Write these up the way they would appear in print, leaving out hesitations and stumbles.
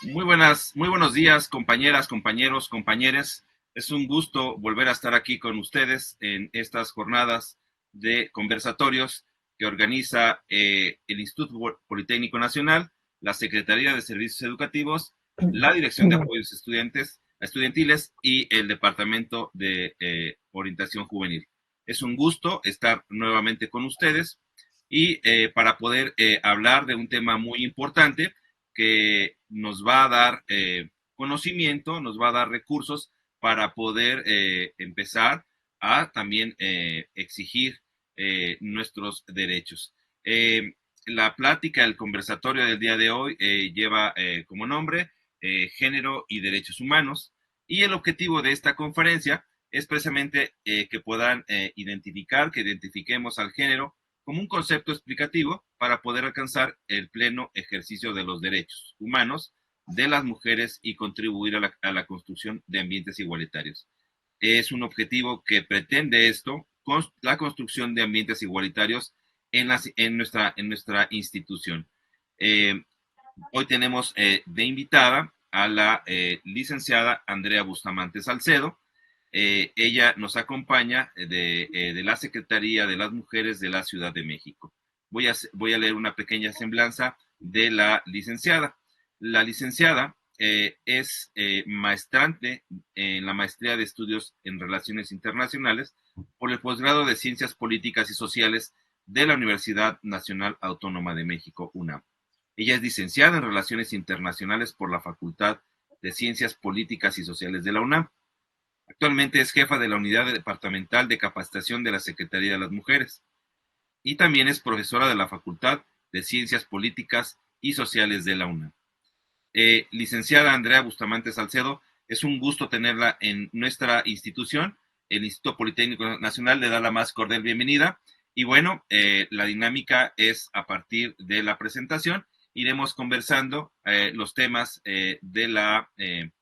Muy buenos días, compañeras, compañeros, compañeres. Es un gusto volver a estar aquí con ustedes en estas jornadas de conversatorios que organiza el Instituto Politécnico Nacional, la Secretaría de Servicios Educativos, la Dirección de Apoyos Estudiantiles y el Departamento de Orientación Juvenil. Es un gusto estar nuevamente con ustedes y para poder hablar de un tema muy importante que nos va a dar conocimiento, nos va a dar recursos para poder empezar a también exigir nuestros derechos. La plática, el conversatorio del día de hoy lleva como nombre Género y Derechos Humanos, y el objetivo de esta conferencia es precisamente que puedan identificar, que identifiquemos al género como un concepto explicativo para poder alcanzar el pleno ejercicio de los derechos humanos de las mujeres y contribuir a la construcción de ambientes igualitarios. Es un objetivo que pretende esto, la construcción de ambientes igualitarios en nuestra institución. Eh, Hoy tenemos de invitada a la licenciada Andrea Bustamante Salcedo. Ella nos acompaña de la Secretaría de las Mujeres de la Ciudad de México. Voy a leer una pequeña semblanza de la licenciada. La licenciada es maestrante en la maestría de estudios en relaciones internacionales por el posgrado de Ciencias Políticas y Sociales de la Universidad Nacional Autónoma de México, UNAM. Ella es licenciada en Relaciones Internacionales por la Facultad de Ciencias Políticas y Sociales de la UNAM. Actualmente es jefa de la Unidad Departamental de Capacitación de la Secretaría de las Mujeres y también es profesora de la Facultad de Ciencias Políticas y Sociales de la UNAM. Licenciada Andrea Bustamante Salcedo, es un gusto tenerla en nuestra institución. El Instituto Politécnico Nacional le da la más cordial bienvenida. Y bueno, la dinámica es a partir de la presentación. Iremos conversando los temas del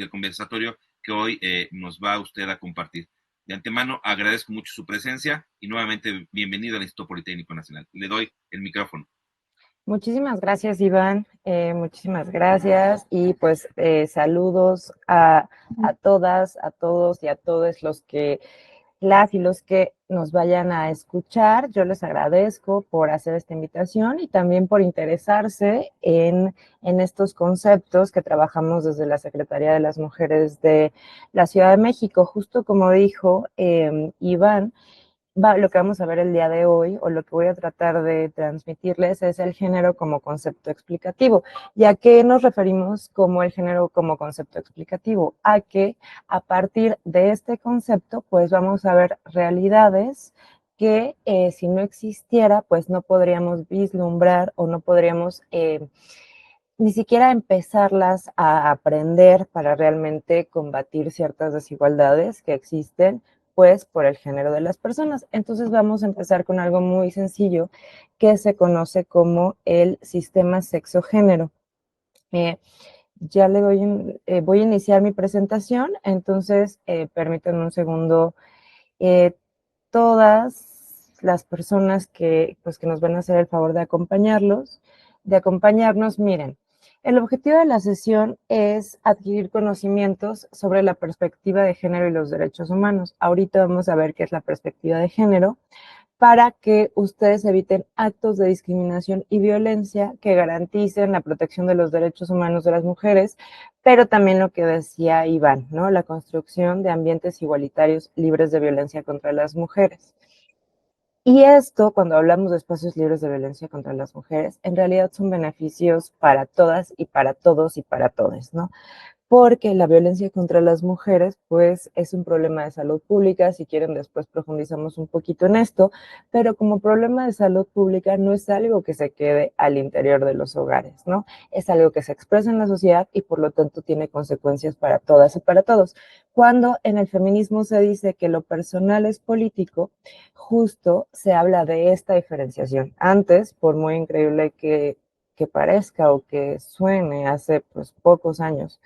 conversatorio que hoy nos va usted a compartir. De antemano, agradezco mucho su presencia y nuevamente bienvenido al Instituto Politécnico Nacional. Le doy el micrófono. Muchísimas gracias, Iván. Muchísimas gracias. Y pues saludos a todas, a todos y a todos las y los que nos vayan a escuchar. Yo les agradezco por hacer esta invitación y también por interesarse en estos conceptos que trabajamos desde la Secretaría de las Mujeres de la Ciudad de México. Justo como dijo Iván, lo que vamos a ver el día de hoy, o lo que voy a tratar de transmitirles, es el género como concepto explicativo. ¿Y a qué nos referimos como el género como concepto explicativo? A que a partir de este concepto, pues vamos a ver realidades que si no existiera, pues no podríamos vislumbrar o no podríamos ni siquiera empezarlas a aprender para realmente combatir ciertas desigualdades que existen, pues por el género de las personas. Entonces vamos a empezar con algo muy sencillo que se conoce como el sistema sexo-género. Eh, ya le doy, voy a iniciar mi presentación, entonces permítanme un segundo. Eh, Todas las personas que nos van a hacer el favor de acompañarnos, miren, el objetivo de la sesión es adquirir conocimientos sobre la perspectiva de género y los derechos humanos. Ahorita vamos a ver qué es la perspectiva de género para que ustedes eviten actos de discriminación y violencia que garanticen la protección de los derechos humanos de las mujeres, pero también lo que decía Iván, ¿no? La construcción de ambientes igualitarios libres de violencia contra las mujeres. Y esto, cuando hablamos de espacios libres de violencia contra las mujeres, en realidad son beneficios para todas y para todos y para todes, ¿no? Porque la violencia contra las mujeres, pues, es un problema de salud pública. Si quieren, después profundizamos un poquito en esto, pero como problema de salud pública no es algo que se quede al interior de los hogares, ¿no? Es algo que se expresa en la sociedad y por lo tanto tiene consecuencias para todas y para todos. Cuando en el feminismo se dice que lo personal es político, justo se habla de esta diferenciación. Antes, por muy increíble que parezca o que suene, hace pues pocos años,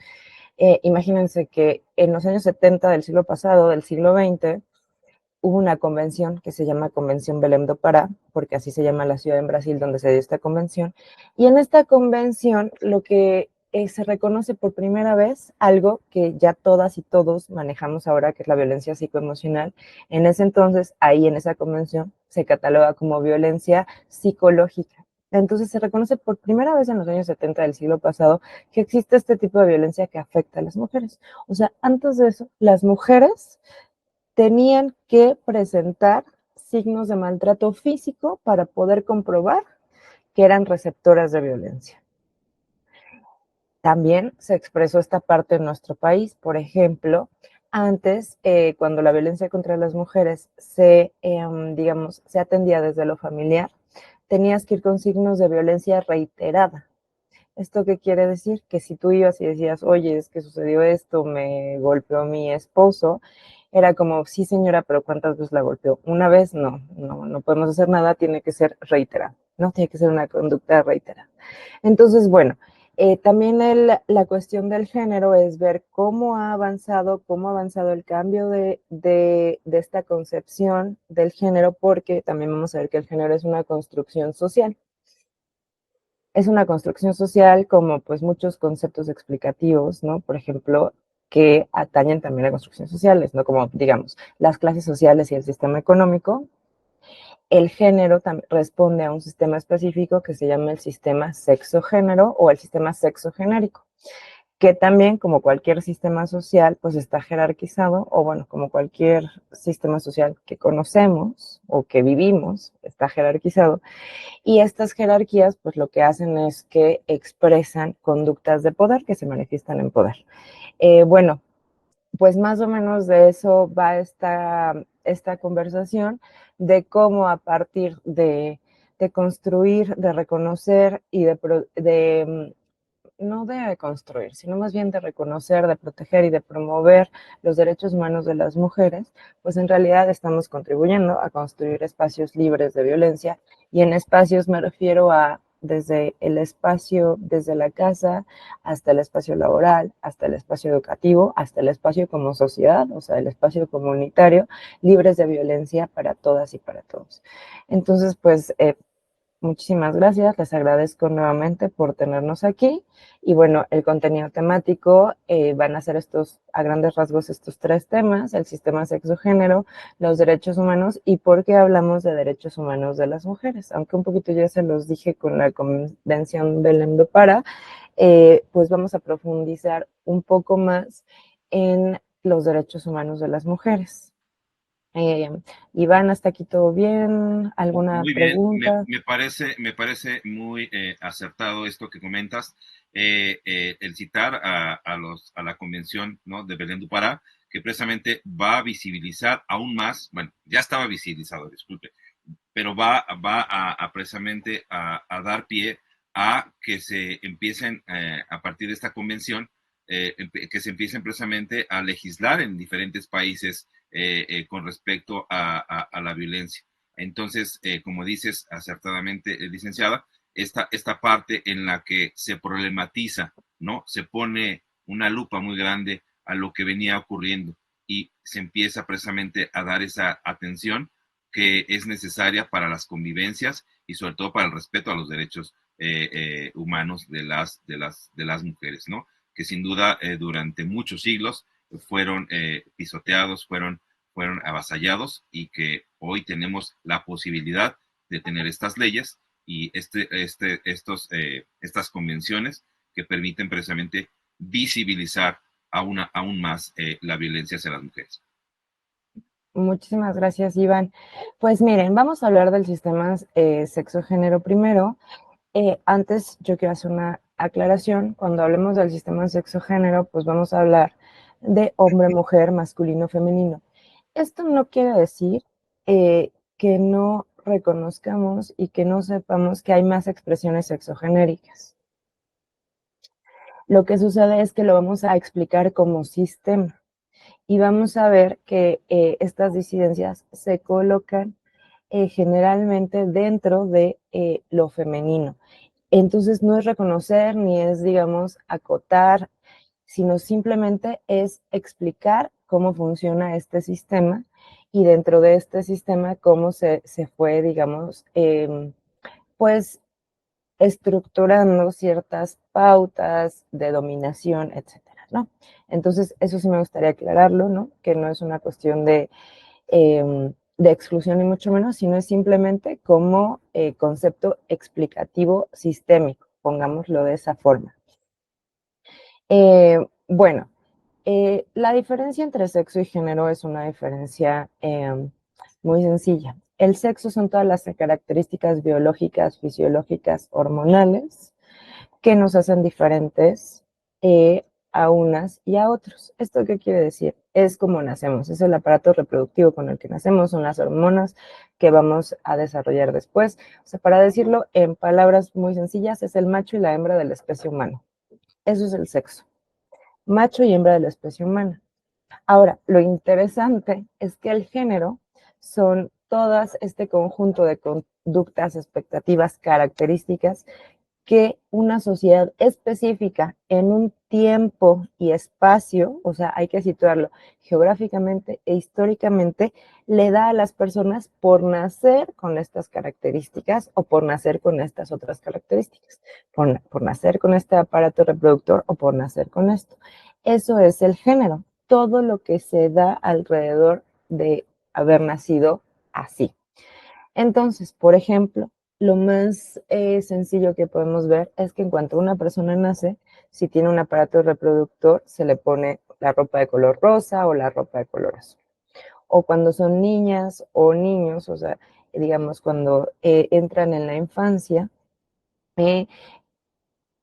imagínense que en los años 70 del siglo pasado, del siglo XX, hubo una convención que se llama Convención Belém do Pará, porque así se llama la ciudad en Brasil donde se dio esta convención, y en esta convención lo que se reconoce por primera vez algo que ya todas y todos manejamos ahora, que es la violencia psicoemocional. En ese entonces, ahí en esa convención, se cataloga como violencia psicológica. Entonces se reconoce por primera vez en los años 70 del siglo pasado que existe este tipo de violencia que afecta a las mujeres. O sea, antes de eso, las mujeres tenían que presentar signos de maltrato físico para poder comprobar que eran receptoras de violencia. También se expresó esta parte en nuestro país. Por ejemplo, antes, cuando la violencia contra las mujeres digamos, se atendía desde lo familiar, tenías que ir con signos de violencia reiterada. ¿Esto qué quiere decir? Que si tú ibas y decías, oye, es que sucedió esto, me golpeó mi esposo, era como, sí señora, pero ¿cuántas veces la golpeó? Una vez, no podemos hacer nada, tiene que ser reiterada, ¿no? Tiene que ser una conducta reiterada. Entonces, bueno, también la cuestión del género es ver cómo ha avanzado el cambio de esta concepción del género, porque también vamos a ver que el género es una construcción social. Es una construcción social como pues muchos conceptos explicativos, ¿no? Por ejemplo, que atañen también a construcciones sociales, ¿no? Como, digamos, las clases sociales y el sistema económico. El género responde a un sistema específico que se llama el sistema sexo-género o el sistema sexo-genérico, que también, como cualquier sistema social, pues está jerarquizado, o bueno, como cualquier sistema social que conocemos o que vivimos, está jerarquizado. Y estas jerarquías, pues lo que hacen es que expresan conductas de poder que se manifiestan en poder. Bueno, pues más o menos de eso va esta conversación, de cómo a partir de construir, de reconocer y no de construir, sino más bien de reconocer, de proteger y de promover los derechos humanos de las mujeres, pues en realidad estamos contribuyendo a construir espacios libres de violencia. Y en espacios me refiero a desde el espacio, desde la casa, hasta el espacio laboral, hasta el espacio educativo, hasta el espacio como sociedad, o sea, el espacio comunitario, libres de violencia para todas y para todos. Entonces, pues muchísimas gracias, les agradezco nuevamente por tenernos aquí. Y bueno, el contenido temático van a ser a grandes rasgos, estos tres temas: el sistema sexo-género, los derechos humanos y por qué hablamos de derechos humanos de las mujeres. Aunque un poquito ya se los dije con la Convención Belém do Pará, pues vamos a profundizar un poco más en los derechos humanos de las mujeres. Eh, Iván, ¿hasta aquí todo bien? ¿Alguna Muy bien, pregunta? me parece muy acertado esto que comentas, el citar a la convención, ¿no?, de Belén do Pará, que precisamente va a visibilizar aún más, bueno, ya estaba visibilizado, disculpe, pero va a precisamente a dar pie a que se empiecen, a partir de esta convención, que se empiecen precisamente a legislar en diferentes países con respecto a la violencia. Entonces, como dices acertadamente, licenciada, esta parte en la que se problematiza, ¿no? Se pone una lupa muy grande a lo que venía ocurriendo y se empieza precisamente a dar esa atención que es necesaria para las convivencias y sobre todo para el respeto a los derechos humanos de las mujeres, ¿no? Que sin duda durante muchos siglos fueron pisoteados, fueron avasallados y que hoy tenemos la posibilidad de tener estas leyes y estas convenciones que permiten precisamente visibilizar aún más la violencia hacia las mujeres. Muchísimas gracias, Iván. Pues miren, vamos a hablar del sistema sexo-género primero. Antes yo quiero hacer una aclaración. Cuando hablemos del sistema sexo-género, pues vamos a hablar de hombre-mujer, masculino-femenino. Esto no quiere decir que no reconozcamos y que no sepamos que hay más expresiones sexogenéricas. Lo que sucede es que lo vamos a explicar como sistema y vamos a ver que estas disidencias se colocan generalmente dentro de lo femenino. Entonces no es reconocer ni es, digamos, acotar, sino simplemente es explicar cómo funciona este sistema y dentro de este sistema cómo se fue, digamos, pues estructurando ciertas pautas de dominación, etcétera, ¿no? Entonces, eso sí me gustaría aclararlo, ¿no? Que no es una cuestión de exclusión ni mucho menos, sino es simplemente como concepto explicativo sistémico, pongámoslo de esa forma. Bueno, la diferencia entre sexo y género es una diferencia muy sencilla. El sexo son todas las características biológicas, fisiológicas, hormonales que nos hacen diferentes a unas y a otros. ¿Esto qué quiere decir? Es como nacemos, es el aparato reproductivo con el que nacemos, son las hormonas que vamos a desarrollar después. O sea, para decirlo en palabras muy sencillas, es el macho y la hembra de la especie humana. Eso es el sexo, macho y hembra de la especie humana. Ahora, lo interesante es que el género son todas este conjunto de conductas, expectativas, características que una sociedad específica en un tiempo y espacio, o sea, hay que situarlo geográficamente e históricamente, le da a las personas por nacer con estas características o por nacer con estas otras características, por nacer con este aparato reproductor o por nacer con esto. Eso es el género, todo lo que se da alrededor de haber nacido así. Entonces, por ejemplo, lo más sencillo que podemos ver es que en cuanto una persona nace, si tiene un aparato reproductor, se le pone la ropa de color rosa o la ropa de color azul. O cuando son niñas o niños, o sea, digamos, cuando entran en la infancia, eh,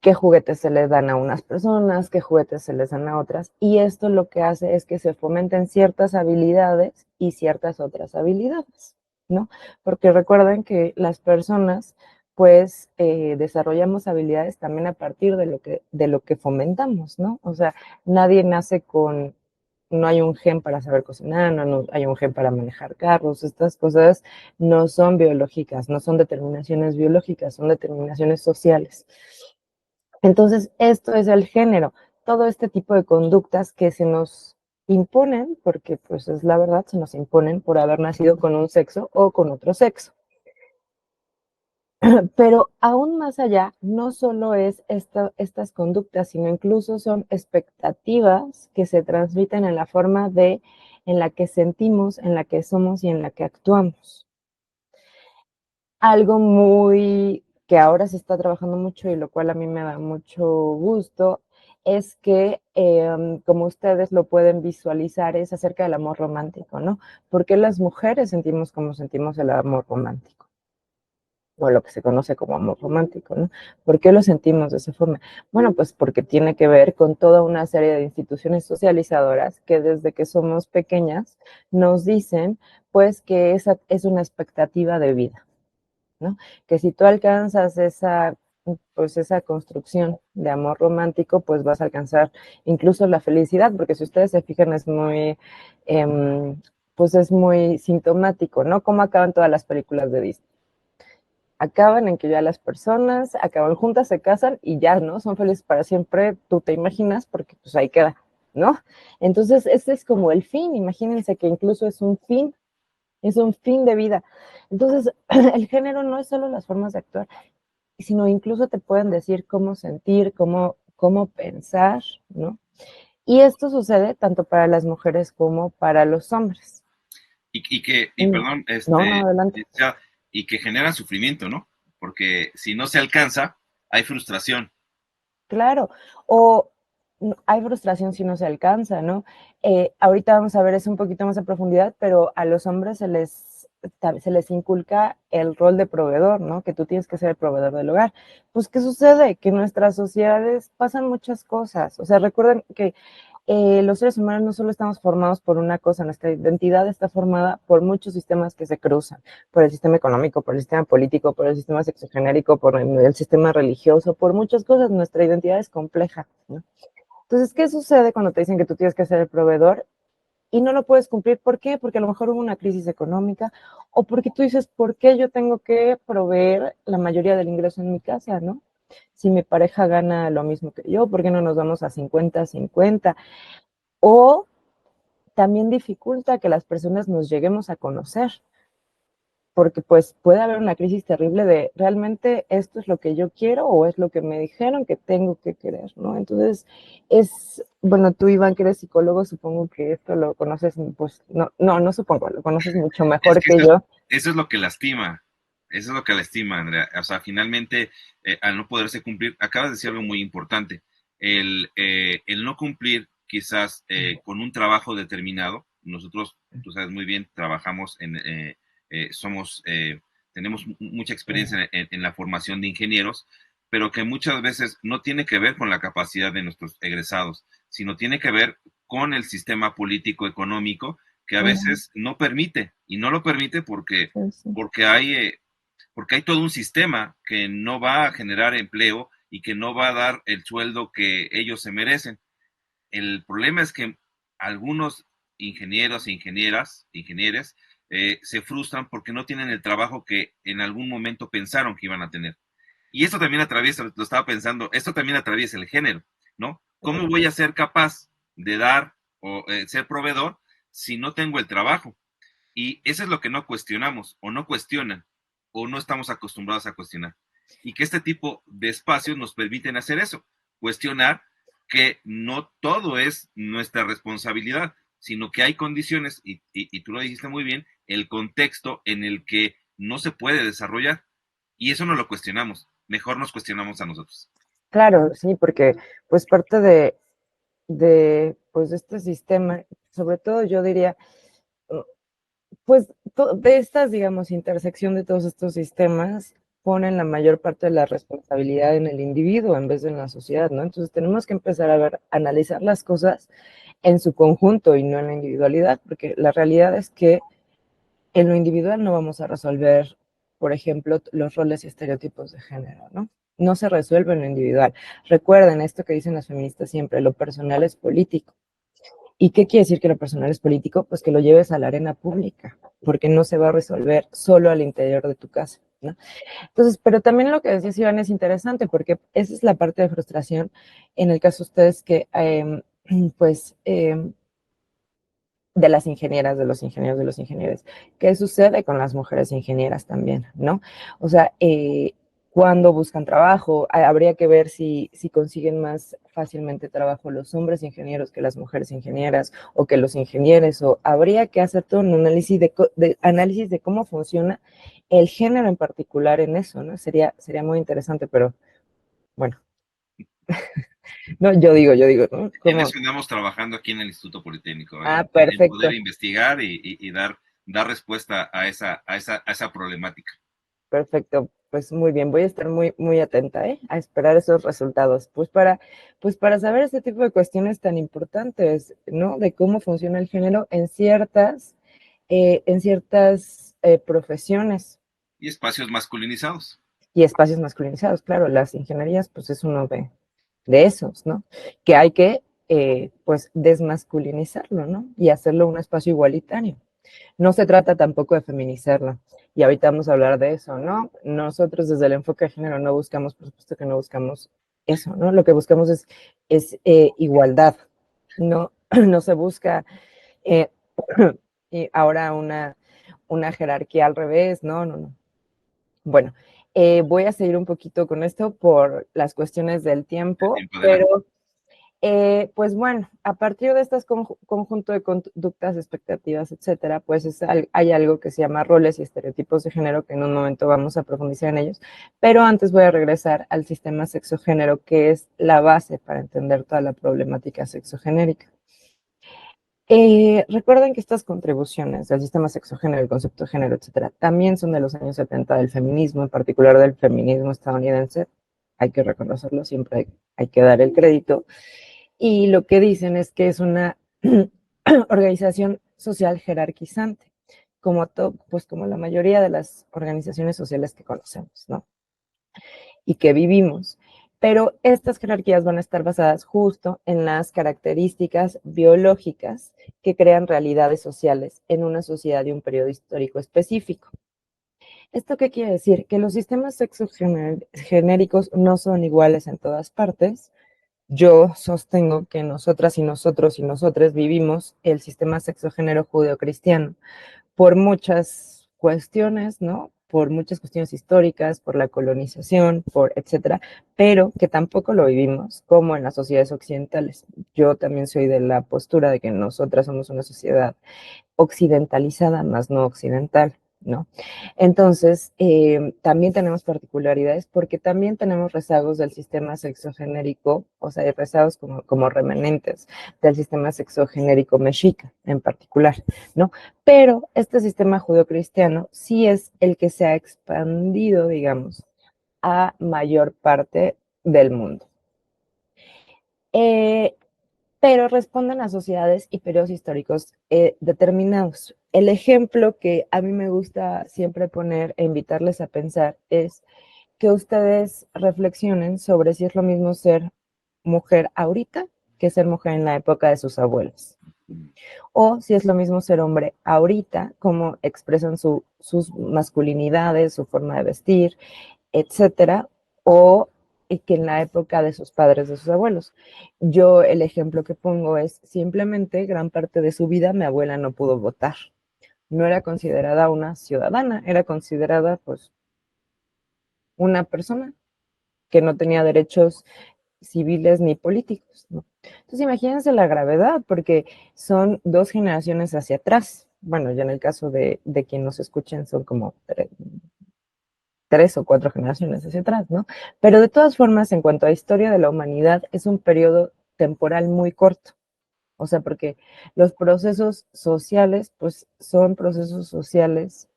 qué juguetes se les dan a unas personas, qué juguetes se les dan a otras. Y esto lo que hace es que se fomenten ciertas habilidades y ciertas otras habilidades, ¿no? Porque recuerden que las personas, pues, desarrollamos habilidades también a partir de lo que fomentamos, ¿no? O sea, nadie nace con, no hay un gen para saber cocinar, no hay un gen para manejar carros, estas cosas no son biológicas, no son determinaciones biológicas, son determinaciones sociales. Entonces, esto es el género, todo este tipo de conductas que se nos imponen, porque pues es la verdad, se nos imponen por haber nacido con un sexo o con otro sexo. Pero aún más allá, no solo es estas conductas, sino incluso son expectativas que se transmiten en la forma en la que sentimos, en la que somos y en la que actuamos. Algo muy que ahora se está trabajando mucho y lo cual a mí me da mucho gusto es que, como ustedes lo pueden visualizar, es acerca del amor romántico, ¿no? ¿Por qué las mujeres sentimos como sentimos el amor romántico? O lo que se conoce como amor romántico, ¿no? ¿Por qué lo sentimos de esa forma? Bueno, pues porque tiene que ver con toda una serie de instituciones socializadoras que desde que somos pequeñas nos dicen, pues, que esa es una expectativa de vida, ¿no? Que si tú alcanzas pues esa construcción de amor romántico, pues vas a alcanzar incluso la felicidad, porque si ustedes se fijan eh, pues es muy sintomático, ¿no? Cómo acaban todas las películas de Disney. Acaban en que ya las personas acaban juntas, se casan y ya, ¿no? Son felices para siempre, tú te imaginas, porque pues ahí queda, ¿no? Entonces, ese es como el fin, imagínense que incluso es un fin de vida. Entonces, el género no es solo las formas de actuar, sino incluso te pueden decir cómo sentir, cómo pensar, ¿no? Y esto sucede tanto para las mujeres como para los hombres. Y perdón, No, no, adelante. y que generan sufrimiento, ¿no? Porque si no se alcanza, hay frustración. Claro, o hay frustración si no se alcanza, ¿no? Ahorita vamos a ver eso un poquito más a profundidad, pero a los hombres se les inculca el rol de proveedor, ¿no? Que tú tienes que ser el proveedor del hogar. Pues, ¿qué sucede? Que en nuestras sociedades pasan muchas cosas. O sea, recuerden que los seres humanos no solo estamos formados por una cosa, nuestra identidad está formada por muchos sistemas que se cruzan, por el sistema económico, por el sistema político, por el sistema sexogenérico, por el sistema religioso, por muchas cosas, nuestra identidad es compleja, ¿no? Entonces, ¿qué sucede cuando te dicen que tú tienes que ser el proveedor y no lo puedes cumplir? ¿Por qué? Porque a lo mejor hubo una crisis económica o porque tú dices, ¿por qué yo tengo que proveer la mayoría del ingreso en mi casa, ¿no? Si mi pareja gana lo mismo que yo, ¿por qué no nos vamos a 50-50? O también dificulta que las personas nos lleguemos a conocer, porque pues puede haber una crisis terrible de realmente esto es lo que yo quiero o es lo que me dijeron que tengo que querer, ¿no? Entonces, bueno, tú, Iván, que eres psicólogo, supongo que esto lo conoces, pues, no supongo, lo conoces mucho Es mejor que que yo. eso es lo que lastima, eso es lo que lastima, Andrea. O sea, finalmente, al no poderse cumplir, acabas de decir algo muy importante, el no cumplir quizás con un trabajo determinado. Nosotros, tú sabes muy bien, trabajamos somos, tenemos mucha experiencia en la formación de ingenieros, pero que muchas veces no tiene que ver con la capacidad de nuestros egresados, sino tiene que ver con el sistema político económico que a veces no permite, y no lo permite porque porque hay todo un sistema que no va a generar empleo y que no va a dar el sueldo que ellos se merecen. El problema es que algunos ingenieros e ingenieres, se frustran porque no tienen el trabajo que en algún momento pensaron que iban a tener. Y esto también atraviesa, lo estaba pensando, esto también atraviesa el género, ¿no? ¿Cómo voy a ser capaz de dar o ser proveedor si no tengo el trabajo? Y eso es lo que no cuestionamos o no cuestionan o no estamos acostumbrados a cuestionar. Y que este tipo de espacios nos permiten hacer eso, cuestionar que no todo es nuestra responsabilidad, sino que hay condiciones, y tú lo dijiste muy bien, el contexto en el que no se puede desarrollar. Y eso no lo cuestionamos, mejor nos cuestionamos a nosotros. Claro, sí, porque pues parte pues, de este sistema, sobre todo yo diría, pues de estas, digamos, intersección de todos estos sistemas, ponen la mayor parte de la responsabilidad en el individuo en vez de en la sociedad, ¿no? Entonces tenemos que empezar a ver, analizar las cosas en su conjunto y no en la individualidad, porque la realidad es que en lo individual no vamos a resolver, por ejemplo, los roles y estereotipos de género, ¿no? No se resuelve en lo individual. Recuerden esto que dicen las feministas siempre, lo personal es político. ¿Y qué quiere decir que lo personal es político? Pues que lo lleves a la arena pública, porque no se va a resolver solo al interior de tu casa, ¿no? Entonces, pero también lo que decía Iván es interesante, porque esa es la parte de frustración en el caso de ustedes que, pues, de las ingenieras, de los ingenieros, de los ingenieros. ¿Qué sucede con las mujeres ingenieras también, no? O sea, cuando buscan trabajo, habría que ver si consiguen más fácilmente trabajo los hombres ingenieros que las mujeres ingenieras o que los ingenieros, o habría que hacer todo un análisis análisis de cómo funciona el género en particular en eso, ¿no? Sería muy interesante, pero bueno, no, yo digo, ¿no? En ¿Cómo? eso andamos trabajando aquí en el Instituto Politécnico, Ah, en poder perfecto. investigar y dar respuesta a esa problemática. Perfecto, pues muy bien, voy a estar muy atenta, ¿eh? A esperar esos resultados, pues para saber este tipo de cuestiones tan importantes, ¿no? De cómo funciona el género en ciertas profesiones Y espacios masculinizados. y espacios masculinizados. Claro, las ingenierías, pues es uno de esos, ¿no? Que hay que, pues, desmasculinizarlo, ¿no? Y hacerlo un espacio igualitario. No se trata tampoco de feminizarlo. Y ahorita vamos a hablar de eso, ¿no? Nosotros desde el enfoque de género no buscamos, por supuesto que no buscamos eso, ¿no? Lo que buscamos es igualdad. No, no se busca eh, y ahora una jerarquía al revés, no. Bueno, voy a seguir un poquito con esto por las cuestiones del El tiempo, tiempo adelante. pero pues bueno, a partir de estas conjunto de conductas, expectativas, etcétera, pues hay algo que se llama roles y estereotipos de género, que en un momento vamos a profundizar en ellos, pero antes voy a regresar al sistema sexogénero, que es la base para entender toda la problemática sexogenérica. Recuerden que estas contribuciones del sistema sexogénero, el concepto de género, etcétera, también son de los años 70 del feminismo, en particular del feminismo estadounidense. Hay que reconocerlo, siempre hay que dar el crédito. Y lo que dicen es que es una organización social jerarquizante, pues como la mayoría de las organizaciones sociales que conocemos, ¿no? Y que vivimos. Pero estas jerarquías van a estar basadas justo en las características biológicas que crean realidades sociales en una sociedad de un periodo histórico específico. ¿Esto qué quiere decir? Que los sistemas sexogenéricos no son iguales en todas partes, yo sostengo que nosotras y nosotros y nosotres vivimos el sistema sexogénero judeocristiano por muchas cuestiones, ¿no? Por muchas cuestiones históricas, por la colonización, por etcétera, pero que tampoco lo vivimos como en las sociedades occidentales. Yo también soy de la postura de que nosotras somos una sociedad occidentalizada, más no occidental, ¿no? Entonces, también tenemos particularidades porque también tenemos rezagos del sistema sexogenérico, o sea, rezagos como remanentes del sistema sexogenérico mexica en particular, ¿no? Pero este sistema judeocristiano sí es el que se ha expandido, digamos, a mayor parte del mundo. Eh, pero responden a sociedades y periodos históricos determinados. El ejemplo que a mí me gusta siempre poner e invitarles a pensar es que ustedes reflexionen sobre si es lo mismo ser mujer ahorita que ser mujer en la época de sus abuelos. O si es lo mismo ser hombre ahorita, cómo expresan sus masculinidades, su forma de vestir, etcétera, o que en la época de sus padres, de sus abuelos. Yo el ejemplo que pongo es simplemente gran parte de su vida mi abuela no pudo votar. No era considerada una ciudadana, era considerada pues una persona que no tenía derechos civiles ni políticos, ¿no? Entonces imagínense la gravedad, porque son dos generaciones hacia atrás. Bueno, ya en el caso de quien nos escuchen son como tres o cuatro generaciones hacia atrás, ¿no? Pero de todas formas, en cuanto a historia de la humanidad, es un periodo temporal muy corto. O sea, porque los procesos sociales, pues son procesos sociales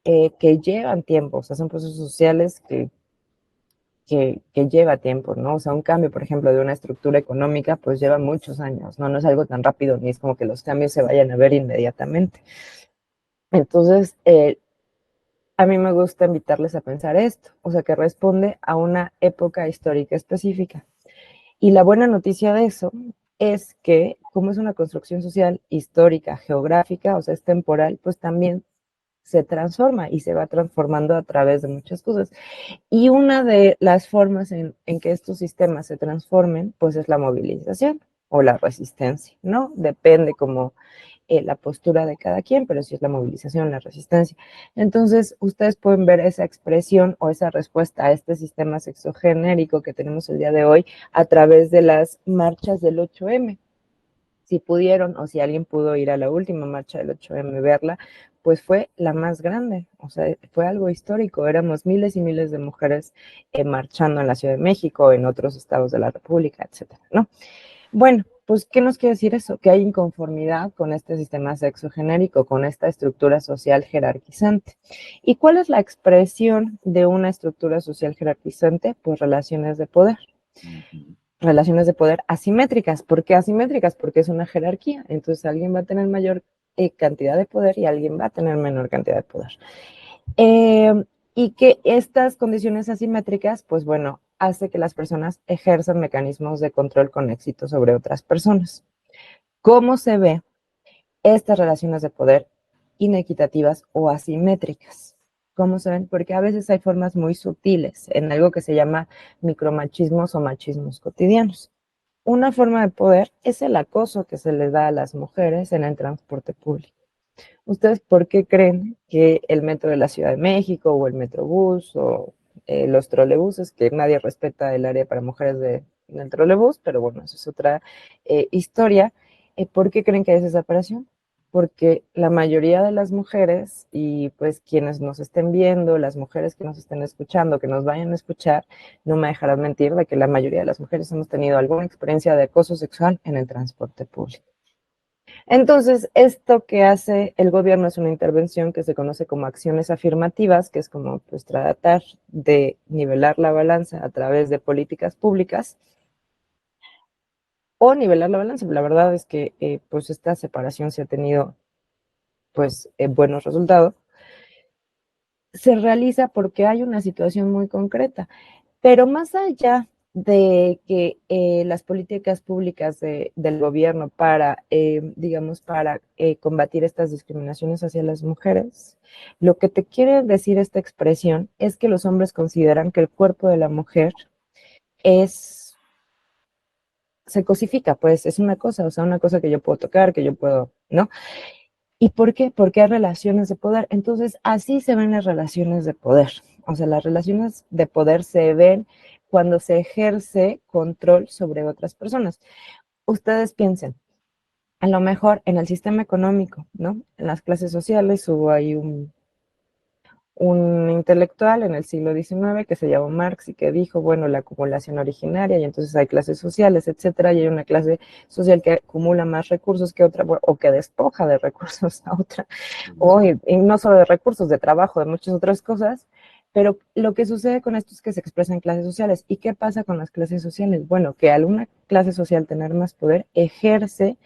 que llevan tiempo, o sea, son procesos sociales que lleva tiempo, ¿no? O sea, un cambio, por ejemplo, de una estructura económica, pues lleva muchos años, ¿no? No es algo tan rápido, ni es como que los cambios se vayan a ver inmediatamente. Entonces, a mí me gusta invitarles a pensar esto, o sea, que responde a una época histórica específica. Y la buena noticia de eso es que, como es una construcción social histórica, geográfica, o sea, es temporal, pues también se transforma y se va transformando a través de muchas cosas. Y una de las formas en que estos sistemas se transformen, pues es la movilización o la resistencia, ¿no? Depende como la postura de cada quien, pero sí es la movilización, la resistencia. Entonces, ustedes pueden ver esa expresión o esa respuesta a este sistema sexogenérico que tenemos el día de hoy a través de las marchas del 8M. Si pudieron o si alguien pudo ir a la última marcha del 8M, verla, pues fue la más grande, o sea, fue algo histórico, éramos miles y miles de mujeres marchando en la Ciudad de México, en otros estados de la República, etcétera, ¿no? Bueno, pues, ¿qué nos quiere decir eso? Que hay inconformidad con este sistema sexogenérico, con esta estructura social jerarquizante. ¿Y cuál es la expresión de una estructura social jerarquizante? Pues relaciones de poder. Relaciones de poder asimétricas. ¿Por qué asimétricas? Porque es una jerarquía. Entonces alguien va a tener mayor cantidad de poder y alguien va a tener menor cantidad de poder. Y que estas condiciones asimétricas, pues bueno, hace que las personas ejerzan mecanismos de control con éxito sobre otras personas. ¿Cómo se ve estas relaciones de poder inequitativas o asimétricas? ¿Cómo se ven? Porque a veces hay formas muy sutiles en algo que se llama micromachismos o machismos cotidianos. Una forma de poder es el acoso que se les da a las mujeres en el transporte público. ¿Ustedes por qué creen que el metro de la Ciudad de México o el metrobús o los trolebuses, que nadie respeta el área para mujeres del trolebús, pero bueno, eso es otra historia, ¿por qué creen que hay esa separación? Porque la mayoría de las mujeres y pues quienes nos estén viendo, las mujeres que nos estén escuchando, que nos vayan a escuchar, no me dejarán mentir de que la mayoría de las mujeres hemos tenido alguna experiencia de acoso sexual en el transporte público. Entonces, esto que hace el gobierno es una intervención que se conoce como acciones afirmativas, que es como pues tratar de nivelar la balanza a través de políticas públicas o nivelar la balanza. La verdad es que pues esta separación se ha tenido pues buenos resultados. Se realiza porque hay una situación muy concreta. Pero más allá de que las políticas públicas del gobierno para, digamos, para combatir estas discriminaciones hacia las mujeres, lo que te quiere decir esta expresión es que los hombres consideran que el cuerpo de la mujer es se cosifica, pues es una cosa, o sea, una cosa que yo puedo tocar, que yo puedo, ¿no? ¿Y por qué? Porque hay relaciones de poder. Entonces, así se ven las relaciones de poder. O sea, las relaciones de poder se ven cuando se ejerce control sobre otras personas. Ustedes piensen, a lo mejor en el sistema económico, ¿no? En las clases sociales hubo ahí un intelectual en el siglo XIX que se llamó Marx y que dijo, bueno, la acumulación originaria, y entonces hay clases sociales, etcétera, y hay una clase social que acumula más recursos que otra, o que despoja de recursos a otra, y no solo de recursos, de trabajo, de muchas otras cosas, pero lo que sucede con esto es que se expresa en clases sociales. ¿Y qué pasa con las clases sociales? Bueno, que al una clase social tener más poder, ejerce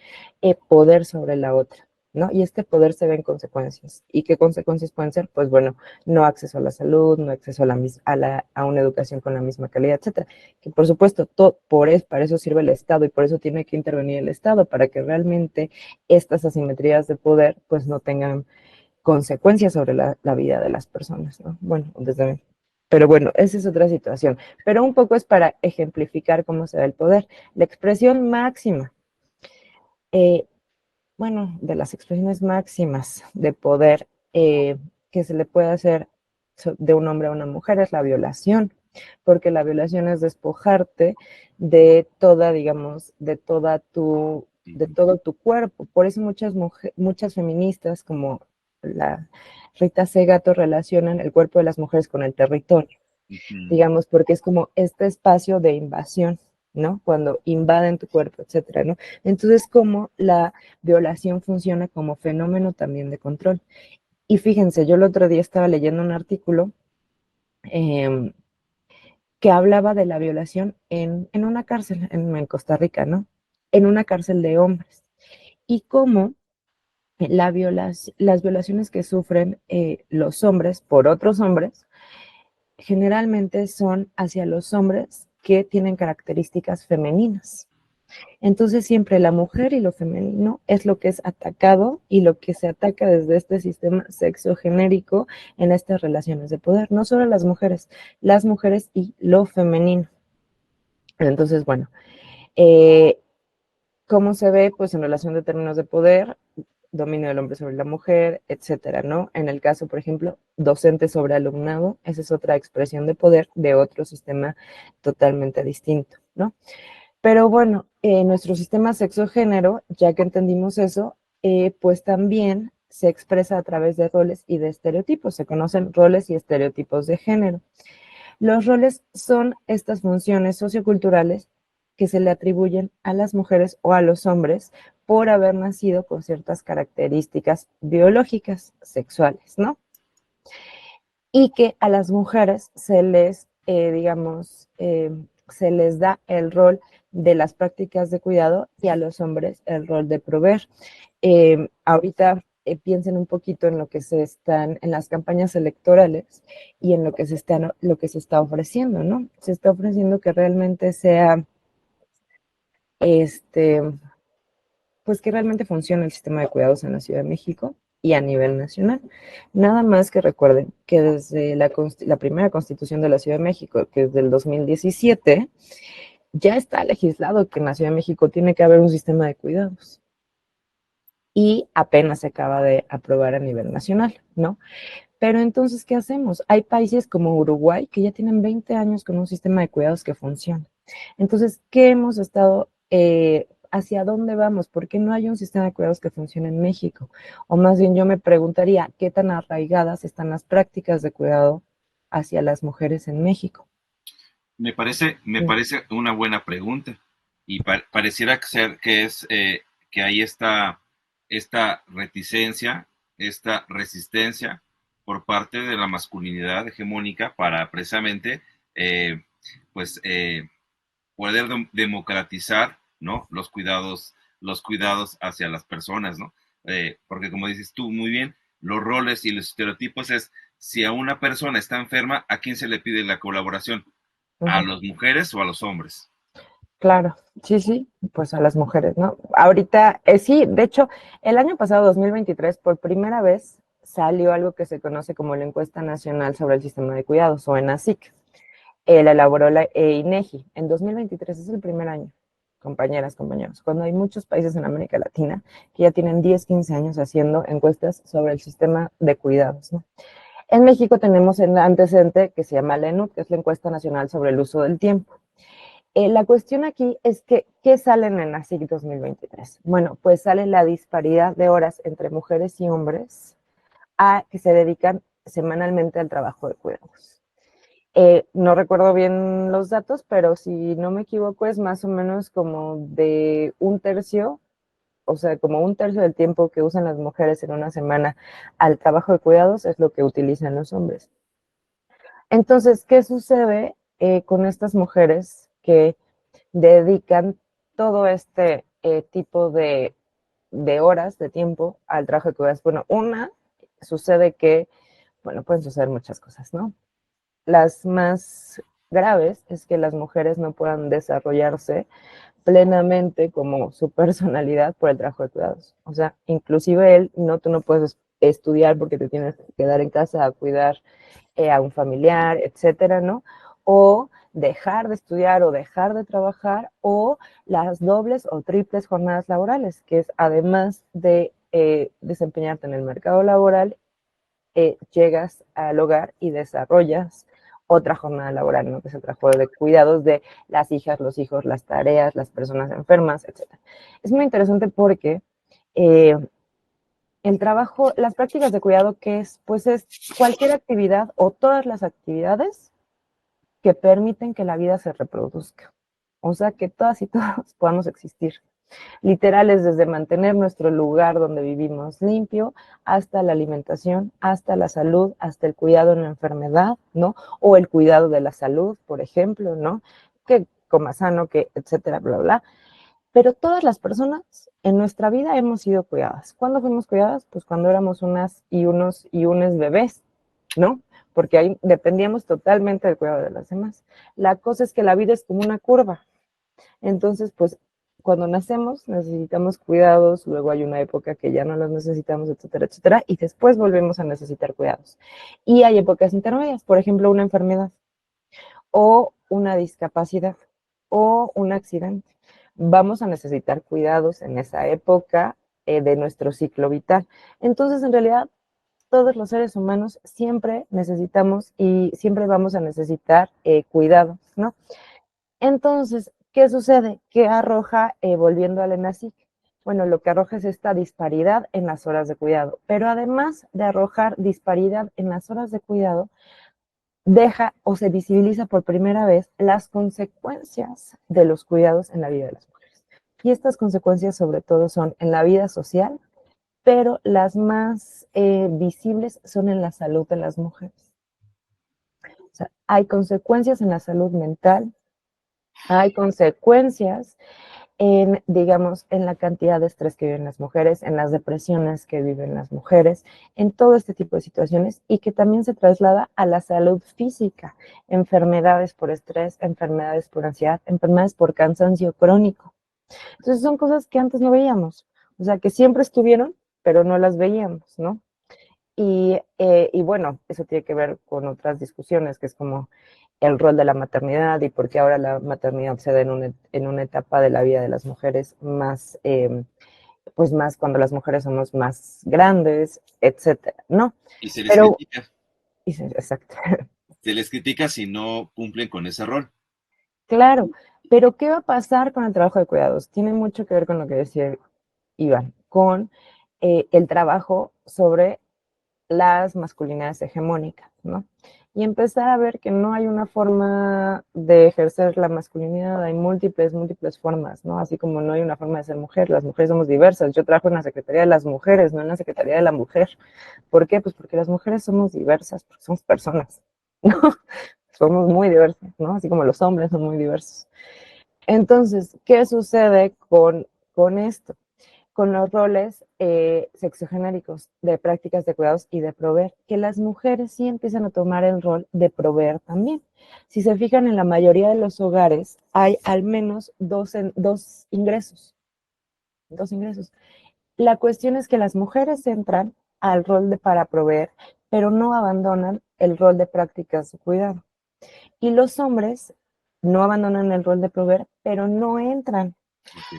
poder sobre la otra, ¿no? Y este poder se ve en consecuencias. ¿Y qué consecuencias pueden ser? Pues bueno, no acceso a la salud, no acceso a una educación con la misma calidad, etcétera. Que por supuesto, para eso sirve el Estado y por eso tiene que intervenir el Estado, para que realmente estas asimetrías de poder pues no tengan consecuencias sobre la vida de las personas, ¿no? Bueno, pero bueno, esa es otra situación. Pero un poco es para ejemplificar cómo se da el poder. La expresión máxima, eh, bueno, de las expresiones máximas de poder que se le puede hacer de un hombre a una mujer es la violación, porque la violación es despojarte de toda, digamos, de todo tu cuerpo. Por eso muchas feministas como la Rita Segato relacionan el cuerpo de las mujeres con el territorio, digamos, porque es como este espacio de invasión, ¿no? Cuando invaden tu cuerpo, etcétera, ¿no? Entonces, como la violación funciona como fenómeno también de control. Y fíjense, yo el otro día estaba leyendo un artículo eh, que hablaba de la violación en una cárcel en Costa Rica, ¿no? En una cárcel de hombres. Y cómo las violaciones que sufren los hombres por otros hombres generalmente son hacia los hombres que tienen características femeninas. Entonces siempre la mujer y lo femenino es lo que es atacado y lo que se ataca desde este sistema sexogenérico en estas relaciones de poder. No solo las mujeres y lo femenino. Entonces, bueno, eh, ¿cómo se ve? Pues en relación de términos de poder, dominio del hombre sobre la mujer, etcétera, ¿no? En el caso, por ejemplo, docente sobre alumnado, esa es otra expresión de poder de otro sistema totalmente distinto, ¿no? Pero bueno, nuestro sistema sexo-género, ya que entendimos eso, pues también se expresa a través de roles y de estereotipos. Se conocen roles y estereotipos de género. Los roles son estas funciones socioculturales que se le atribuyen a las mujeres o a los hombres por haber nacido con ciertas características biológicas sexuales, ¿no? Y que a las mujeres digamos, se les da el rol de las prácticas de cuidado y a los hombres el rol de proveer. Ahorita piensen un poquito en lo que en las campañas electorales y en lo que se está ofreciendo, ¿no? Se está ofreciendo que realmente sea, este, pues que realmente funcione el sistema de cuidados en la Ciudad de México y a nivel nacional. Nada más que recuerden que desde la primera constitución de la Ciudad de México, que es del 2017, ya está legislado que en la Ciudad de México tiene que haber un sistema de cuidados y apenas se acaba de aprobar a nivel nacional, ¿no? Pero entonces, ¿qué hacemos? Hay países como Uruguay que ya tienen 20 años con un sistema de cuidados que funciona. Entonces, ¿qué hemos estado, hacia dónde vamos? ¿Por qué no hay un sistema de cuidados que funcione en México? O más bien yo me preguntaría, ¿qué tan arraigadas están las prácticas de cuidado hacia las mujeres en México? Me parece una buena pregunta y pareciera ser que que hay esta reticencia, esta resistencia por parte de la masculinidad hegemónica para precisamente eh, pues poder democratizar, ¿no? Los cuidados hacia las personas, ¿no? Porque como dices tú muy bien, los roles y los estereotipos es si a una persona está enferma, ¿a quién se le pide la colaboración? ¿A las mujeres o a los hombres? Claro, sí, sí, pues a las mujeres, ¿no? Ahorita, sí, de hecho, el año pasado, 2023, por primera vez salió algo que se conoce como la Encuesta Nacional sobre el Sistema de Cuidados, o ENASIC. La elaboró la INEGI en 2023, es el primer año. compañeras, compañeros, cuando hay muchos países en América Latina que ya tienen 10, 15 años haciendo encuestas sobre el sistema de cuidados, ¿no? En México tenemos el antecedente que se llama la ENUT, que es la Encuesta Nacional sobre el Uso del Tiempo. La cuestión aquí es que, ¿qué sale en el NACIC 2023? Bueno, pues sale la disparidad de horas entre mujeres y hombres que se dedican semanalmente al trabajo de cuidados. No recuerdo bien los datos, pero si no me equivoco es más o menos como de un tercio, o sea, como un tercio del tiempo que usan las mujeres en una semana al trabajo de cuidados es lo que utilizan los hombres. Entonces, ¿qué sucede con estas mujeres que dedican todo este tipo de horas de tiempo al trabajo de cuidados? Bueno, sucede que, bueno, pueden suceder muchas cosas, ¿no? Las más graves es que las mujeres no puedan desarrollarse plenamente como su personalidad por el trabajo de cuidados. O sea, inclusive tú no puedes estudiar porque te tienes que quedar en casa a cuidar a un familiar, etcétera, ¿no? O dejar de estudiar o dejar de trabajar, o las dobles o triples jornadas laborales, que es además de desempeñarte en el mercado laboral, llegas al hogar y desarrollas otra jornada laboral, ¿no? Que es el trabajo de cuidados de las hijas, los hijos, las tareas, las personas enfermas, etcétera. Es muy interesante porque eh, el trabajo, las prácticas de cuidado, ¿qué es? Pues es cualquier actividad o todas las actividades que permiten que la vida se reproduzca. O sea, que todas y todos podamos existir. Literal es desde mantener nuestro lugar donde vivimos limpio, hasta la alimentación, hasta la salud, hasta el cuidado en la enfermedad, ¿no? O el cuidado de la salud, por ejemplo, ¿no? Que coma sano, que etcétera, bla, bla. Pero todas las personas en nuestra vida hemos sido cuidadas. ¿Cuándo fuimos cuidadas? Pues cuando éramos unas y unos y unes bebés, ¿no? Porque ahí dependíamos totalmente del cuidado de las demás. La cosa es que la vida es como una curva. Entonces, pues cuando nacemos necesitamos cuidados, luego hay una época que ya no los necesitamos, etcétera, etcétera, y después volvemos a necesitar cuidados. Y hay épocas intermedias, por ejemplo, una enfermedad o una discapacidad o un accidente. Vamos a necesitar cuidados en esa época de nuestro ciclo vital. Entonces, en realidad, todos los seres humanos siempre necesitamos y siempre vamos a necesitar cuidados, ¿no? Entonces, ¿qué sucede? ¿Qué arroja, volviendo al ENACIC? Bueno, lo que arroja es esta disparidad en las horas de cuidado, pero además de arrojar disparidad en las horas de cuidado, deja o se visibiliza por primera vez las consecuencias de los cuidados en la vida de las mujeres. Y estas consecuencias sobre todo son en la vida social, pero las más visibles son en la salud de las mujeres. O sea, hay consecuencias en la salud mental, hay consecuencias digamos, en la cantidad de estrés que viven las mujeres, en las depresiones que viven las mujeres, en todo este tipo de situaciones y que también se traslada a la salud física, enfermedades por estrés, enfermedades por ansiedad, enfermedades por cansancio crónico. Entonces son cosas que antes no veíamos, o sea, que siempre estuvieron, pero no las veíamos, ¿no? Y bueno, eso tiene que ver con otras discusiones, que es como el rol de la maternidad y por qué ahora la maternidad se da en una etapa de la vida de las mujeres más, pues más cuando las mujeres somos más grandes, etcétera, ¿no? Y se les Pero, critica, exacto, se les critica si no cumplen con ese rol. claro, pero ¿qué va a pasar con el trabajo de cuidados? Tiene mucho que ver con lo que decía Iván, con el trabajo sobre las masculinidades hegemónicas, ¿no? Y empezar a ver que no hay una forma de ejercer la masculinidad, hay múltiples formas, ¿no? Así como no hay una forma de ser mujer, las mujeres somos diversas. Yo trabajo en la Secretaría de las Mujeres, no en la Secretaría de la Mujer. ¿Por qué? Pues porque las mujeres somos diversas, porque somos personas, ¿no? Somos muy diversas, ¿no? Así como los hombres son muy diversos. Entonces, ¿qué sucede con esto? Con los roles sexogenéricos de prácticas de cuidados y de proveer, que las mujeres sí empiezan a tomar el rol de proveer también. Si se fijan, en la mayoría de los hogares hay al menos dos ingresos, dos ingresos. La cuestión es que las mujeres entran al rol de para proveer, pero no abandonan el rol de prácticas de cuidado. Y los hombres no abandonan el rol de proveer, pero no entran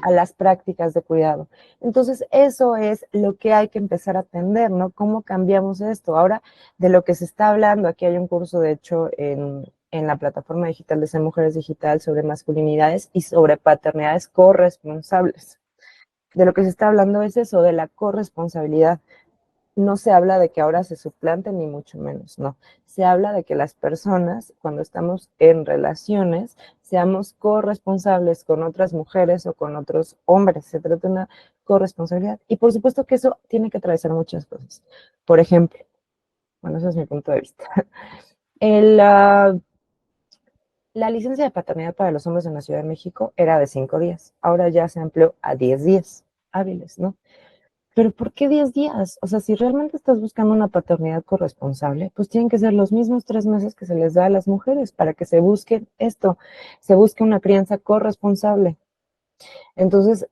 a las prácticas de cuidado. Entonces, eso es lo que hay que empezar a atender, ¿no? ¿Cómo cambiamos esto? Ahora, de lo que se está hablando, aquí hay un curso, de hecho, en la plataforma digital de Ser Mujeres Digital sobre masculinidades y sobre paternidades corresponsables. De lo que se está hablando es eso, de la corresponsabilidad. No se habla de que ahora se suplante, ni mucho menos, no. Se habla de que las personas, cuando estamos en relaciones, seamos corresponsables con otras mujeres o con otros hombres. Se trata de una corresponsabilidad. Y por supuesto que eso tiene que atravesar muchas cosas. Por ejemplo, bueno, ese es mi punto de vista. El, la licencia de paternidad para los hombres en la Ciudad de México era de 5 días. Ahora ya se amplió a 10 días hábiles, ¿no? Pero ¿por qué 10 días? O sea, si realmente estás buscando una paternidad corresponsable, pues tienen que ser los mismos 3 meses que se les da a las mujeres para que se busque esto, se busque una crianza corresponsable. Entonces,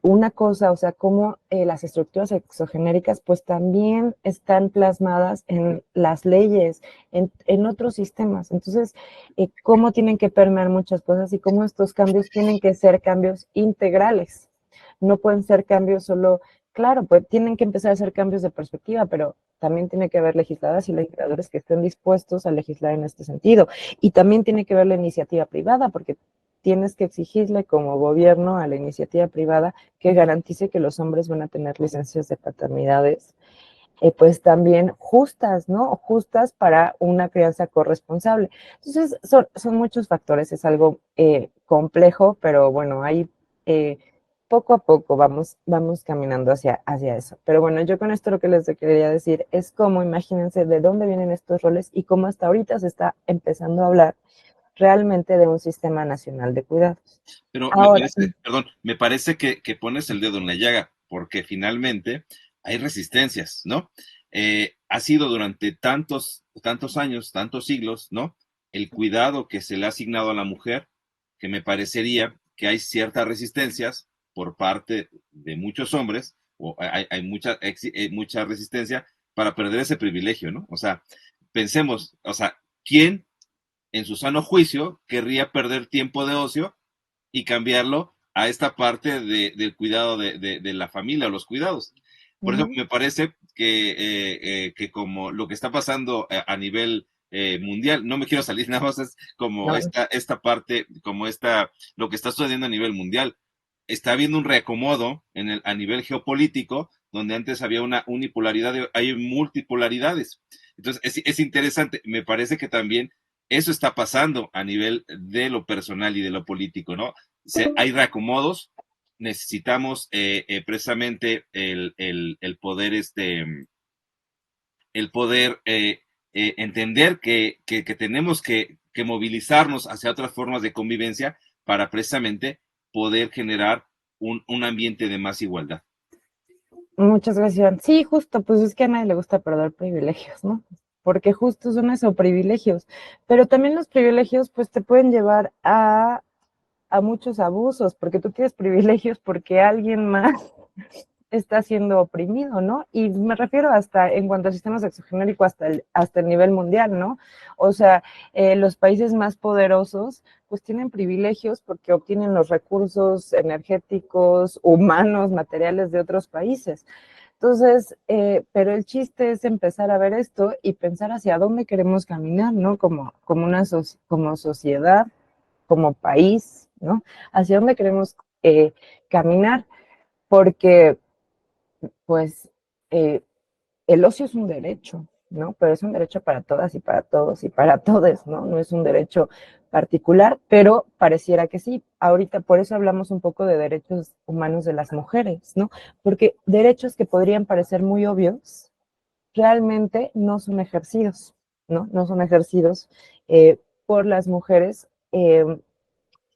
una cosa, o sea, como las estructuras exogenéricas, pues también están plasmadas en las leyes, en otros sistemas. Entonces, cómo tienen que permear muchas cosas y cómo estos cambios tienen que ser cambios integrales. No pueden ser cambios solo, claro, pues tienen que empezar a ser cambios de perspectiva, pero también tiene que haber legisladoras y legisladores que estén dispuestos a legislar en este sentido. Y también tiene que ver la iniciativa privada, porque tienes que exigirle como gobierno a la iniciativa privada que garantice que los hombres van a tener licencias de paternidades, pues también justas, ¿no? Justas para una crianza corresponsable. Entonces, son muchos factores, es algo complejo, pero bueno, ahí poco a poco vamos caminando hacia eso. Pero bueno, yo con esto lo que les quería decir es cómo, imagínense de dónde vienen estos roles y cómo hasta ahorita se está empezando a hablar realmente de un sistema nacional de cuidados. Pero me Ahora, parece, perdón, me parece que pones el dedo en la llaga, porque finalmente hay resistencias, ¿no? Ha sido durante tantos años, tantos siglos, ¿no? El cuidado que se le ha asignado a la mujer, que me parecería que hay ciertas resistencias por parte de muchos hombres, o hay mucha resistencia para perder ese privilegio, ¿no? O sea, pensemos, o sea, ¿quién en su sano juicio querría perder tiempo de ocio y cambiarlo a esta parte del cuidado de la familia o los cuidados? Por eso ujú, me parece que como lo que está pasando a nivel mundial, no me quiero salir nada más, es como no, esta parte, como lo que está sucediendo a nivel mundial. Está habiendo un reacomodo a nivel geopolítico, donde antes había una unipolaridad, hay multipolaridades. Entonces, es interesante, me parece que también eso está pasando a nivel de lo personal y de lo político, ¿no? Hay reacomodos, necesitamos precisamente el poder, el poder entender que tenemos que movilizarnos hacia otras formas de convivencia para precisamente poder generar un ambiente de más igualdad. muchas gracias. Sí, justo, pues es que a nadie le gusta perder privilegios, ¿no? Porque justo son esos privilegios. Pero también los privilegios, pues te pueden llevar a muchos abusos, porque tú tienes privilegios porque alguien más está siendo oprimido, ¿no? Y me refiero hasta en cuanto al sistema sexogenérico, hasta el nivel mundial, ¿no? O sea, los países más poderosos pues tienen privilegios porque obtienen los recursos energéticos, humanos, materiales de otros países. Entonces, pero el chiste es empezar a ver esto y pensar hacia dónde queremos caminar, ¿no? Como sociedad, como país, ¿no? Hacia dónde queremos caminar, porque pues eh, el ocio es un derecho, ¿no? Pero es un derecho para todas y para todos y para todos, ¿no? No es un derecho particular, pero pareciera que sí. Ahorita por eso hablamos un poco de derechos humanos de las mujeres, ¿no? Porque derechos que podrían parecer muy obvios, realmente no son ejercidos, ¿no? No son ejercidos por las mujeres.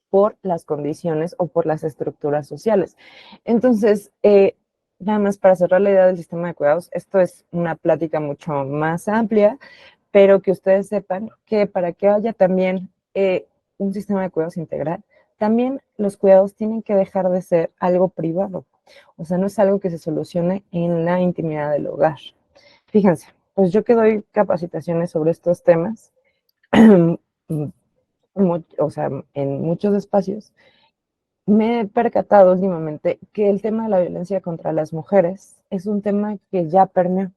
Por las condiciones o por las estructuras sociales. Entonces, nada más para cerrar la idea del sistema de cuidados, esto es una plática mucho más amplia, pero que ustedes sepan que para que haya también un sistema de cuidados integral, también los cuidados tienen que dejar de ser algo privado. O sea, no es algo que se solucione en la intimidad del hogar. Fíjense, pues yo que doy capacitaciones sobre estos temas, o sea, en muchos espacios, me he percatado últimamente que el tema de la violencia contra las mujeres es un tema que ya permeó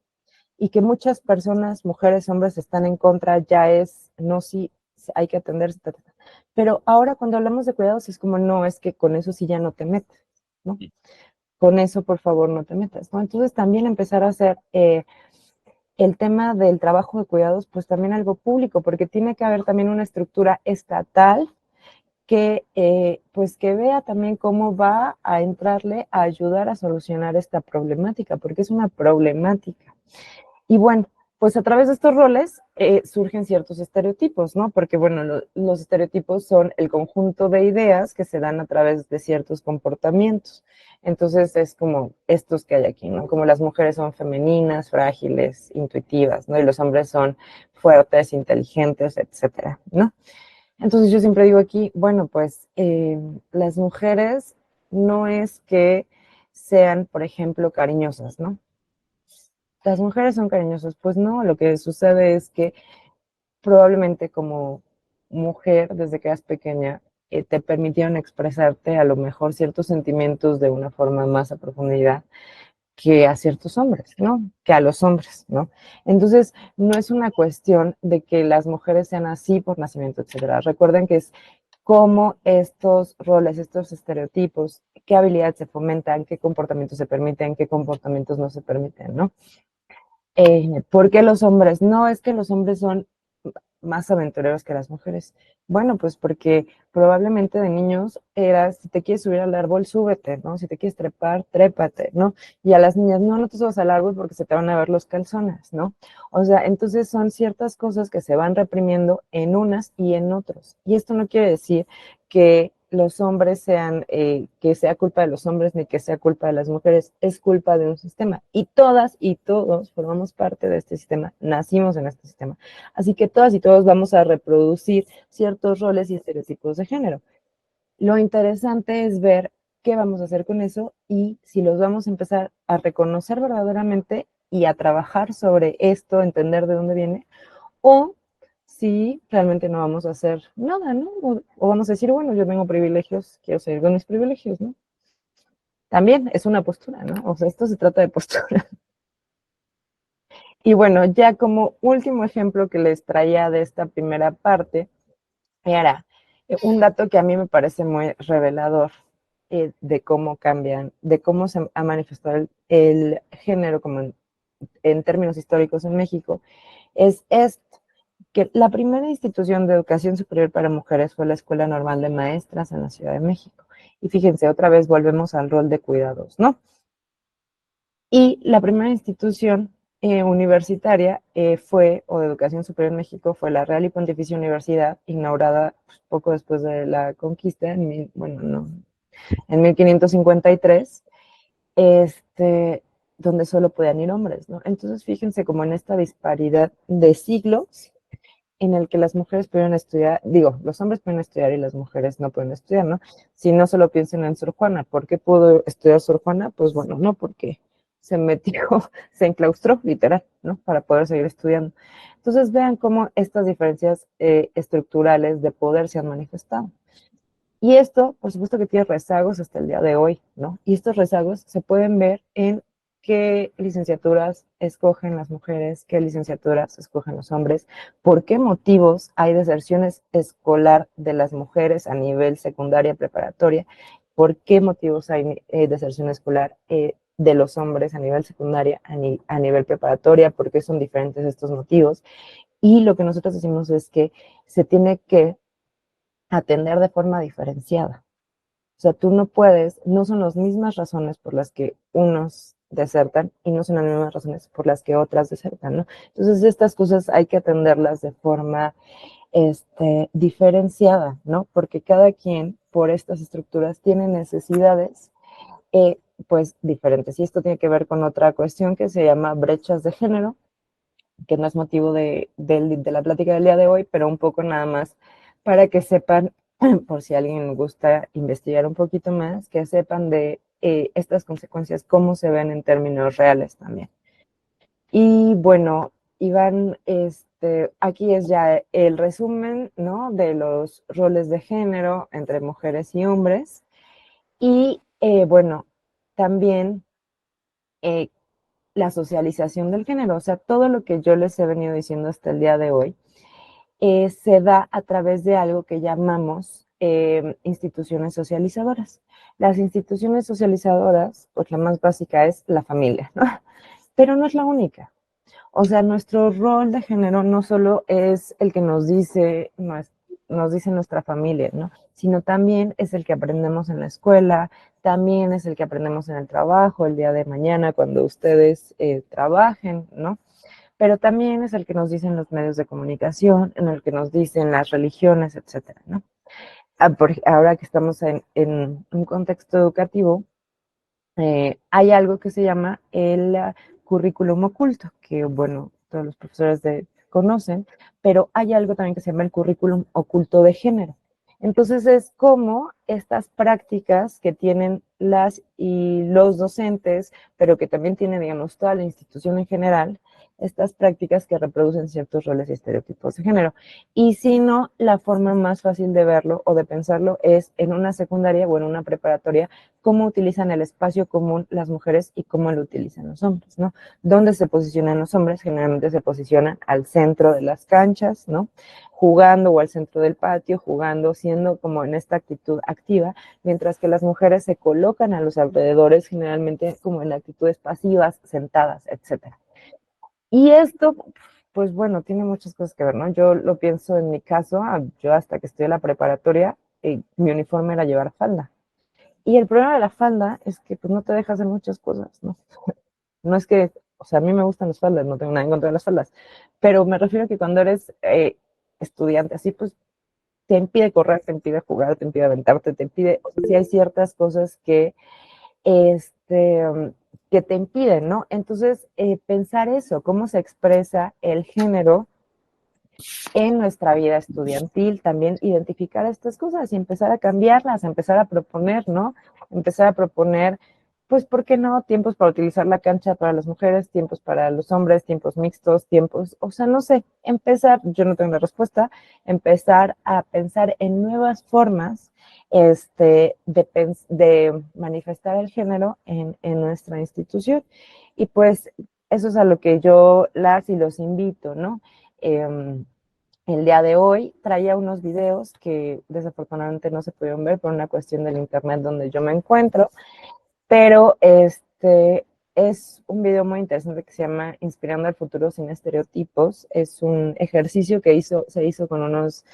y que muchas personas, mujeres, hombres, están en contra, ya es, no, sí, hay que atenderse, ta, ta, ta. Pero ahora cuando hablamos de cuidados es como, no, es que con eso sí ya no te metas, ¿no? Con eso, por favor, no te metas, ¿no? Entonces también empezar a hacer el tema del trabajo de cuidados, pues también algo público, porque tiene que haber también una estructura estatal que, pues que vea también cómo va a entrarle a ayudar a solucionar esta problemática, porque es una problemática. Y bueno, pues a través de estos roles surgen ciertos estereotipos, ¿no? Porque bueno, los estereotipos son el conjunto de ideas que se dan a través de ciertos comportamientos. Entonces es como estos que hay aquí, ¿no? Como las mujeres son femeninas, frágiles, intuitivas, ¿no? Y los hombres son fuertes, inteligentes, etcétera, ¿no? Entonces yo siempre digo aquí, bueno, pues las mujeres no es que sean, por ejemplo, cariñosas, ¿no? Las mujeres son cariñosas. Pues no, lo que sucede es que probablemente como mujer, desde que eras pequeña, te permitieron expresarte a lo mejor ciertos sentimientos de una forma más a profundidad que a ciertos hombres, ¿no? Que a los hombres, ¿no? Entonces, no es una cuestión de que las mujeres sean así por nacimiento, etcétera. Recuerden que es cómo estos roles, estos estereotipos, qué habilidades se fomentan, qué comportamientos se permiten, qué comportamientos no se permiten, ¿no? ¿Por qué los hombres? No es que los hombres son más aventureros que las mujeres. Bueno, pues porque probablemente de niños era, si te quieres subir al árbol, súbete, ¿no? Si te quieres trepar, trépate, ¿no? Y a las niñas, no, no te subas al árbol porque se te van a ver los calzones, ¿no? O sea, entonces son ciertas cosas que se van reprimiendo en unas y en otros. Y esto no quiere decir que los hombres sean, que sea culpa de los hombres ni que sea culpa de las mujeres, es culpa de un sistema. Y todas y todos formamos parte de este sistema, nacimos en este sistema. Así que todas y todos vamos a reproducir ciertos roles y estereotipos de género. Lo interesante es ver qué vamos a hacer con eso y si los vamos a empezar a reconocer verdaderamente y a trabajar sobre esto, entender de dónde viene, o si realmente no vamos a hacer nada, ¿no? O vamos a decir, bueno, yo tengo privilegios, quiero seguir con mis privilegios, ¿no? También es una postura, ¿no? O sea, esto se trata de postura. Y bueno, ya como último ejemplo que les traía de esta primera parte, era un dato que a mí me parece muy revelador de cómo cambian, de cómo se ha manifestado el género como en términos históricos en México, es esto, que la primera institución de educación superior para mujeres fue la Escuela Normal de Maestras en la Ciudad de México. Y fíjense, otra vez volvemos al rol de cuidados, ¿no? Y la primera institución universitaria fue, o de educación superior en México, fue la Real y Pontificia Universidad, inaugurada pues, poco después de la conquista, bueno, no, en 1553, donde solo podían ir hombres, ¿no? Entonces, fíjense como en esta disparidad de siglos en el que las mujeres pudieron estudiar, digo, los hombres pueden estudiar y las mujeres no pueden estudiar, ¿no? Si no solo piensen en Sor Juana, ¿por qué pudo estudiar Sor Juana? Pues bueno, no, porque se metió, se enclaustró, literal, ¿no? Para poder seguir estudiando. Entonces vean cómo estas diferencias estructurales de poder se han manifestado. Y esto, por supuesto que tiene rezagos hasta el día de hoy, ¿no? Y estos rezagos se pueden ver en qué licenciaturas escogen las mujeres, qué licenciaturas escogen los hombres, por qué motivos hay deserciones escolar de las mujeres a nivel secundaria, preparatoria, por qué motivos hay deserción escolar de los hombres a nivel secundaria, a nivel preparatoria, por qué son diferentes estos motivos. Y lo que nosotros decimos es que se tiene que atender de forma diferenciada. O sea, tú no puedes, no son las mismas razones por las que unos desertan y no son las mismas razones por las que otras desertan, ¿no? Entonces, estas cosas hay que atenderlas de forma diferenciada, ¿no? Porque cada quien, por estas estructuras, tiene necesidades, eh, pues, diferentes. Y esto tiene que ver con otra cuestión que se llama brechas de género, que no es motivo de la plática del día de hoy, pero un poco nada más para que sepan, por si alguien gusta investigar un poquito más, que sepan de estas consecuencias, cómo se ven en términos reales también. Y bueno, Iván, aquí es ya el resumen, ¿no? De los roles de género entre mujeres y hombres. Y bueno, también eh, la socialización del género, o sea, todo lo que yo les he venido diciendo hasta el día de hoy, se da a través de algo que llamamos instituciones socializadoras. Las instituciones socializadoras, pues la más básica es la familia, ¿no? Pero no es la única. O sea, nuestro rol de género no solo es el que nos dice nuestra familia, ¿no? Sino también es el que aprendemos en la escuela, también es el que aprendemos en el trabajo, el día de mañana cuando ustedes trabajen, ¿no? Pero también es el que nos dicen los medios de comunicación, en el que nos dicen las religiones, etcétera, ¿no? Ahora que estamos en un contexto educativo, hay algo que se llama el currículum oculto, que bueno, todos los profesores conocen, pero hay algo también que se llama el currículum oculto de género. Entonces es como estas prácticas que tienen las y los docentes, pero que también tiene, digamos, toda la institución en general, estas prácticas que reproducen ciertos roles y estereotipos de género. Y si no, la forma más fácil de verlo o de pensarlo es en una secundaria o en una preparatoria cómo utilizan el espacio común las mujeres y cómo lo utilizan los hombres, ¿no? ¿Dónde se posicionan los hombres? Generalmente se posicionan al centro de las canchas, ¿no? Jugando o al centro del patio, jugando, siendo como en esta actitud activa, mientras que las mujeres se colocan a los alrededores, generalmente como en actitudes pasivas, sentadas, etcétera. Y esto, pues bueno, tiene muchas cosas que ver, ¿no? Yo lo pienso en mi caso, yo hasta que estoy en la preparatoria, mi uniforme era llevar falda. Y el problema de la falda es que pues no te deja hacer muchas cosas, ¿no? No es que, o sea, a mí me gustan las faldas, no tengo nada en contra de las faldas, pero me refiero a que cuando eres estudiante así, pues te impide correr, te impide jugar, te impide aventarte, te impide, o sea, sí hay ciertas cosas este, que te impiden, ¿no? Entonces, pensar eso, cómo se expresa el género en nuestra vida estudiantil, también identificar estas cosas y empezar a cambiarlas, empezar a proponer, ¿no? Empezar a proponer, pues, ¿por qué no? Tiempos para utilizar la cancha para las mujeres, tiempos para los hombres, tiempos mixtos, tiempos, o sea, no sé, empezar, yo no tengo la respuesta, empezar a pensar en nuevas formas de manifestar el género en nuestra institución. Y pues eso es a lo que yo las y los invito, ¿no? Eh, el día de hoy traía unos videos que desafortunadamente no se pudieron ver por una cuestión del internet donde yo me encuentro, pero es un video muy interesante que se llama Inspirando al futuro sin estereotipos. Es un ejercicio que se hizo con unas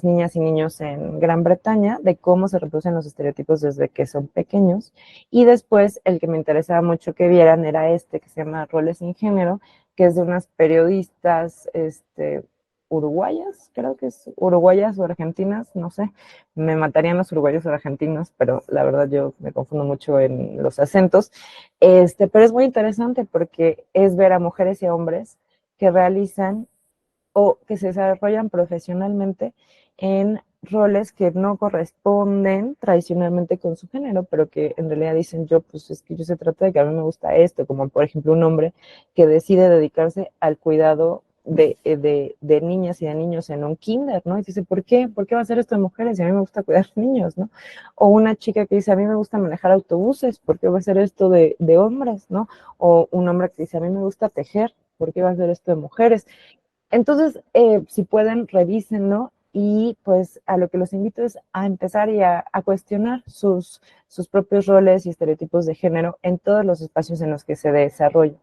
niñas y niños en Gran Bretaña de cómo se reproducen los estereotipos desde que son pequeños. Y después el que me interesaba mucho que vieran era este que se llama Roles sin Género, que es de unas periodistas uruguayas, creo que es uruguayas o argentinas, no sé, me matarían los uruguayos o argentinos, pero la verdad yo me confundo mucho en los acentos. Pero es muy interesante porque es ver a mujeres y a hombres que realizan o que se desarrollan profesionalmente en roles que no corresponden tradicionalmente con su género, pero que en realidad dicen yo, pues es que yo se trata de que a mí me gusta esto, como por ejemplo un hombre que decide dedicarse al cuidado de niñas y de niños en un kinder, ¿no? Y dice, ¿por qué? ¿Por qué va a hacer esto de mujeres? Y a mí me gusta cuidar niños, ¿no? O una chica que dice, a mí me gusta manejar autobuses, ¿por qué va a hacer esto de hombres, ¿no? O un hombre que dice, a mí me gusta tejer, ¿por qué va a hacer esto de mujeres? Entonces, si pueden, revísenlo y pues a lo que los invito es a empezar y a cuestionar sus propios roles y estereotipos de género en todos los espacios en los que se desarrollan.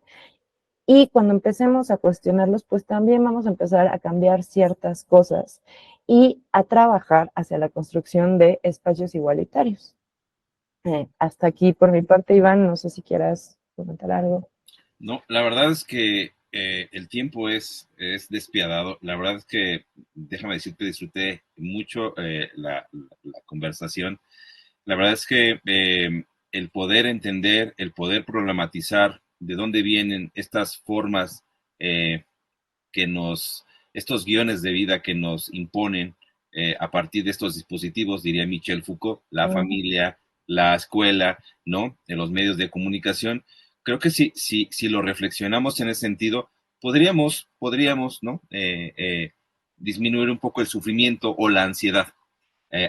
Y cuando empecemos a cuestionarlos, pues también vamos a empezar a cambiar ciertas cosas y a trabajar hacia la construcción de espacios igualitarios. Hasta aquí por mi parte, Iván, no sé si quieras comentar algo. No, la verdad es que el tiempo es despiadado. La verdad es que, déjame decirte, disfruté mucho la conversación. La verdad es que el poder entender, el poder problematizar de dónde vienen estas formas eh, que estos guiones de vida que nos imponen a partir de estos dispositivos, diría Michel Foucault, la familia, la escuela, ¿no? En los medios de comunicación. Creo que si lo reflexionamos en ese sentido, podríamos, ¿no? Disminuir un poco el sufrimiento o la ansiedad.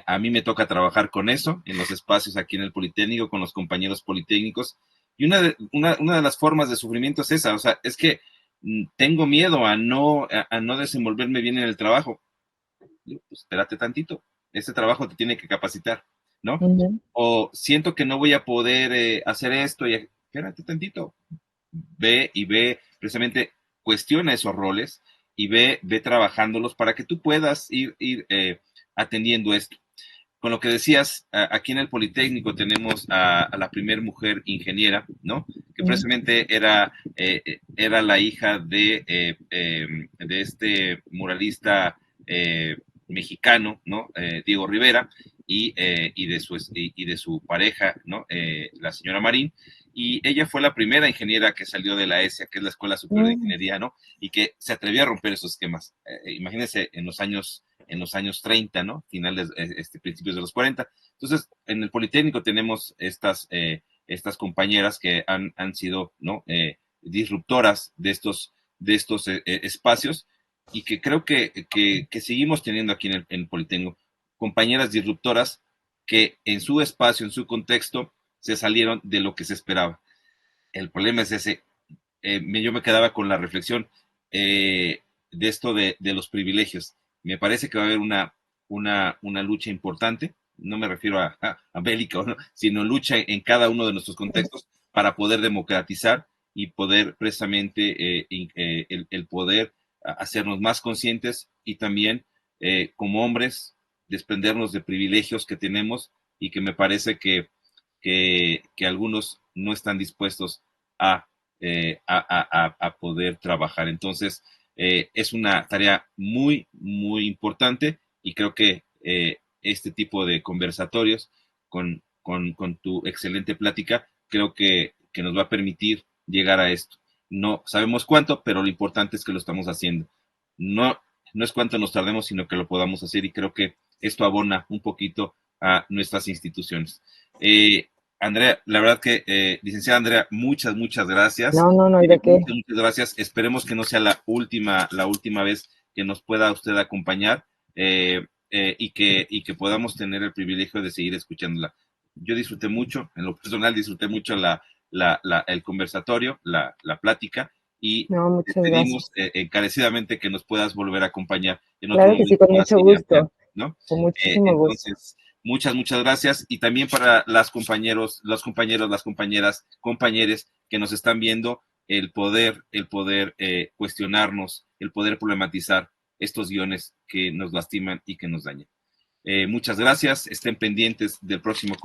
A mí me toca trabajar con eso en los espacios aquí en el Politécnico, con los compañeros politécnicos. Y una de las formas de sufrimiento es esa, o sea, es que tengo miedo a no desenvolverme bien en el trabajo. Digo, pues espérate tantito, este trabajo te tiene que capacitar, ¿no? Ujú. O siento que no voy a poder hacer esto y espérate tantito, ve precisamente, cuestiona esos roles y ve trabajándolos para que tú puedas ir atendiendo esto. Con lo que decías, aquí en el Politécnico tenemos a la primer mujer ingeniera, ¿no? Que precisamente era la hija de este muralista mexicano, ¿no? Diego Rivera, y de su pareja, ¿no? La señora Marín. Y ella fue la primera ingeniera que salió de la ESIA, que es la Escuela Superior de Mm. Ingeniería, ¿no? Y que se atrevió a romper esos esquemas. Imagínense en los años 30, ¿no? Finales, principios de los 40. Entonces, en el Politécnico tenemos estas compañeras que han sido, ¿no? Disruptoras de estos espacios y que creo que seguimos teniendo aquí en el Politécnico, compañeras disruptoras que en su espacio, en su contexto, se salieron de lo que se esperaba. El problema es ese. Yo me quedaba con la reflexión de esto de los privilegios. Me parece que va a haber una lucha importante, no me refiero a bélica, ¿no? Sino lucha en cada uno de nuestros contextos para poder democratizar y poder precisamente el poder hacernos más conscientes y también como hombres desprendernos de privilegios que tenemos y que me parece que algunos no están dispuestos a poder trabajar. Entonces, es una tarea muy, muy importante y creo que este tipo de conversatorios con tu excelente plática, creo que nos va a permitir llegar a esto. No sabemos cuánto, pero lo importante es que lo estamos haciendo. No, no es cuánto nos tardemos, sino que lo podamos hacer y creo que esto abona un poquito a nuestras instituciones. Andrea, la verdad que, licenciada Andrea, muchas gracias. No, no, no, ¿y de qué? Muchas gracias. Esperemos que no sea la última vez que nos pueda usted acompañar y que podamos tener el privilegio de seguir escuchándola. Yo disfruté mucho, en lo personal disfruté mucho el conversatorio, la plática, y No, te muchas pedimos gracias. encarecidamente que nos puedas volver a acompañar en otro Claro que sí, momento con más mucho y gusto, ¿no? con muchísimo gusto. Entonces, muchas gracias. Y también para los compañeros, las compañeras, compañeres que nos están viendo, el poder cuestionarnos, el poder problematizar estos guiones que nos lastiman y que nos dañan. Muchas gracias. Estén pendientes del próximo